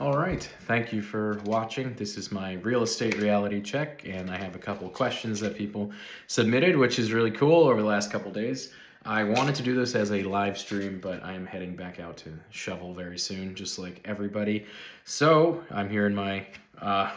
All right, thank you for watching. This is my real estate reality check, and I have a couple of questions that people submitted, which is really cool over the last couple days. I wanted to do this as a live stream, but I am heading back out to shovel very soon, just like everybody. So I'm here in my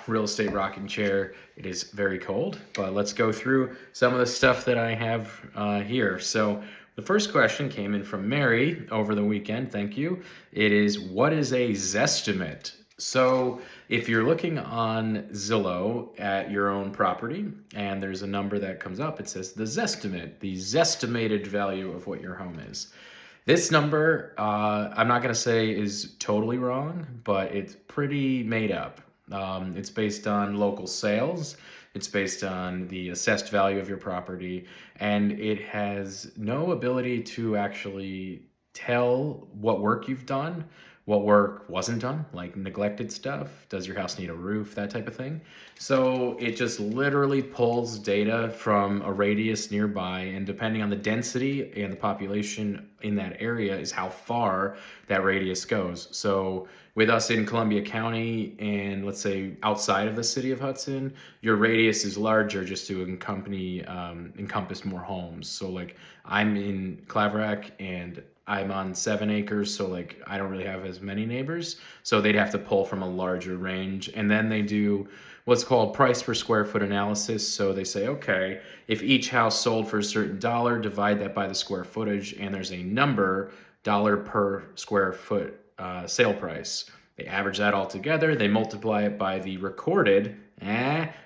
real estate rocking chair. It is very cold, but let's go through some of the stuff that I have here. So the first question came in from Mary over the weekend. Thank you. It is, what is a Zestimate? So if you're looking on Zillow at your own property and there's a number that comes up, it says the Zestimate, the zestimated value of what your home is. This number, I'm not going to say is totally wrong, but it's pretty made up. It's based on local sales. It's based on the assessed value of your property, and it has no ability to actually tell what work you've done, what work wasn't done, like neglected stuff. Does your house need a roof? That type of thing. So it just literally pulls data from a radius nearby, and depending on the density and the population in that area is how far that radius goes. So with us in Columbia County and let's say outside of the city of Hudson, your radius is larger just to encompass more homes. So like I'm in Claverack and I'm on 7 acres, so like I don't really have as many neighbors. So they'd have to pull from a larger range. And then they do what's called price per square foot analysis. So they say, okay, if each house sold for a certain dollar, divide that by the square footage, and there's a number, dollar per square foot sale price. They average that all together. They multiply it by the recorded,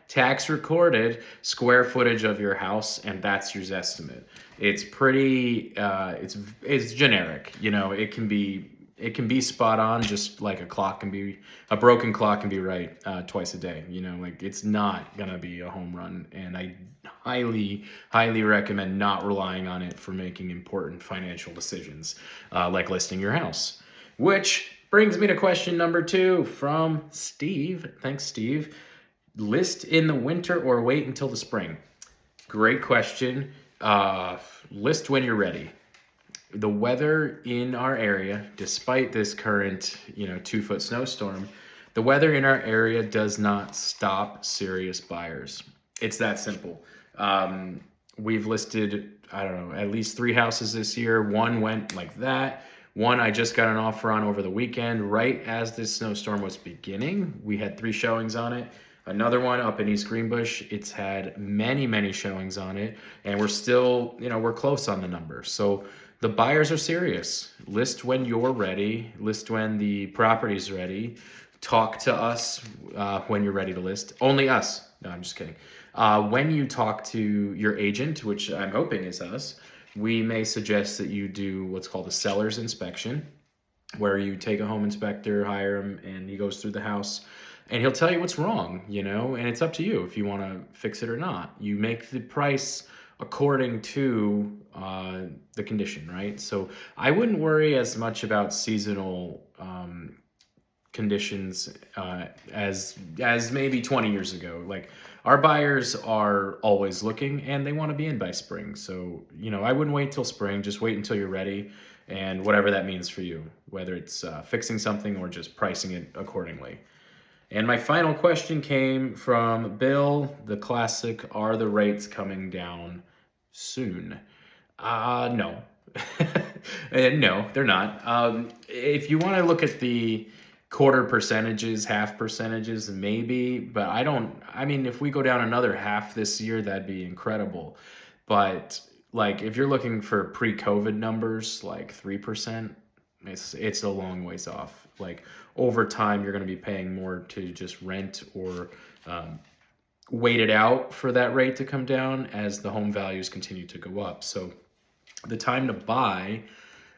tax recorded square footage of your house, and that's your Zestimate. It's pretty, it's generic. You know, it can be spot on, just like a broken clock can be right twice a day. You know, like it's not gonna be a home run, and I highly recommend not relying on it for making important financial decisions, like listing your house. Which brings me to question number 2 from Steve. Thanks, Steve. List in the winter or wait until the spring? Great question. List when you're ready. The weather in our area, despite this current, 2-foot snowstorm, the weather in our area does not stop serious buyers. It's that simple. We've listed, I don't know, at least 3 houses this year. One went like that. One I just got an offer on over the weekend, right as this snowstorm was beginning. We had 3 showings on it. Another one up in East Greenbush, it's had many showings on it, and we're still, we're close on the number. So the buyers are serious. List when you're ready. List when the property's ready. Talk to us when you're ready to list. Only us. No, I'm just kidding. When you talk to your agent, which I'm hoping is us, we may suggest that you do what's called a seller's inspection, where you take a home inspector, hire him, and he goes through the house, and he'll tell you what's wrong, and it's up to you if you want to fix it or not. You make the price according to the condition, right? So I wouldn't worry as much about seasonal conditions as maybe 20 years ago. Like our buyers are always looking and they want to be in by spring. So, I wouldn't wait till spring, just wait until you're ready, and whatever that means for you, whether it's fixing something or just pricing it accordingly. And my final question came from Bill, the classic, are the rates coming down soon? No. No, they're not. If you want to look at the quarter percentages, half percentages, maybe, but I mean, if we go down another half this year, that'd be incredible. But like, if you're looking for pre-COVID numbers, like 3%, it's a long ways off. Like over time, you're going to be paying more to just rent or wait it out for that rate to come down as the home values continue to go up. So the time to buy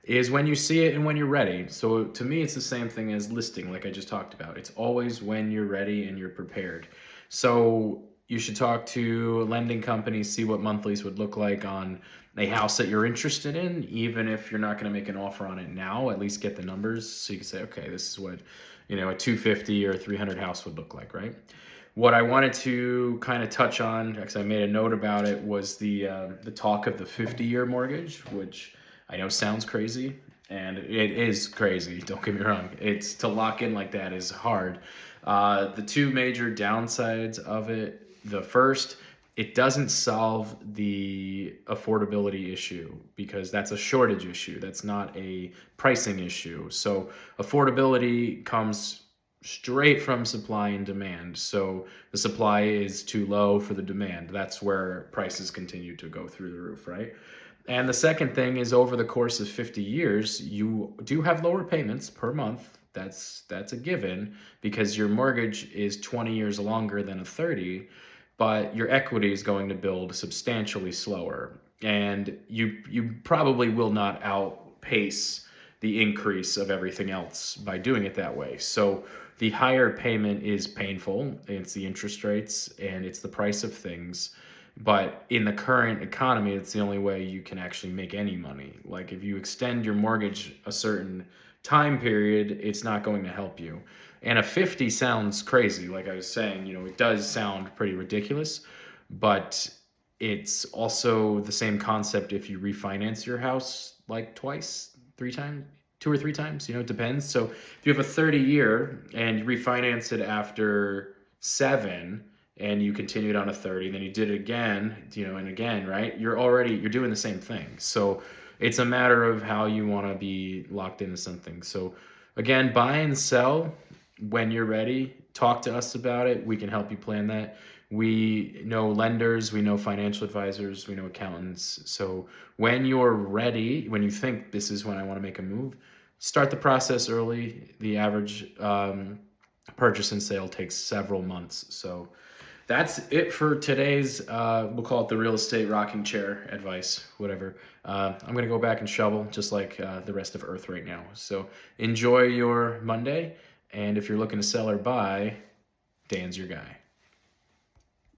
is when you see it and when you're ready. So to me, it's the same thing as listing, like I just talked about. It's always when you're ready and you're prepared. So you should talk to a lending company, see what monthlies would look like on a house that you're interested in. Even if you're not going to make an offer on it now, at least get the numbers so you can say, okay, this is what, a 250 or 300 house would look like, right? What I wanted to kind of touch on, because I made a note about it, was the talk of the 50-year mortgage, which I know sounds crazy. And it is crazy. Don't get me wrong. It's to lock in like that is hard. The two major downsides of it. The first, it doesn't solve the affordability issue because that's a shortage issue. That's not a pricing issue. So affordability comes straight from supply and demand. So the supply is too low for the demand. That's where prices continue to go through the roof, right? And the second thing is over the course of 50 years, you do have lower payments per month. That's a given because your mortgage is 20 years longer than a 30, but your equity is going to build substantially slower. And you probably will not outpace the increase of everything else by doing it that way. So the higher payment is painful. It's the interest rates and it's the price of things. But in the current economy, it's the only way you can actually make any money. Like if you extend your mortgage a certain time period, it's not going to help you. And a 50 sounds crazy. Like I was saying, it does sound pretty ridiculous, but it's also the same concept if you refinance your house like twice, three times, two or three times, it depends. So if you have a 30-year and you refinance it after 7 and you continued on a 30, then you did it again, and again, right? You're doing the same thing. So it's a matter of how you want to be locked into something. So again, buy and sell when you're ready. Talk to us about it. We can help you plan that. We know lenders, we know financial advisors, we know accountants. So when you're ready, when you think this is when I want to make a move, start the process early. The average purchase and sale takes several months. So that's it for today's, we'll call it the real estate rocking chair advice, whatever. I'm going to go back and shovel just like the rest of Earth right now. So enjoy your Monday. And if you're looking to sell or buy, Dan's your guy.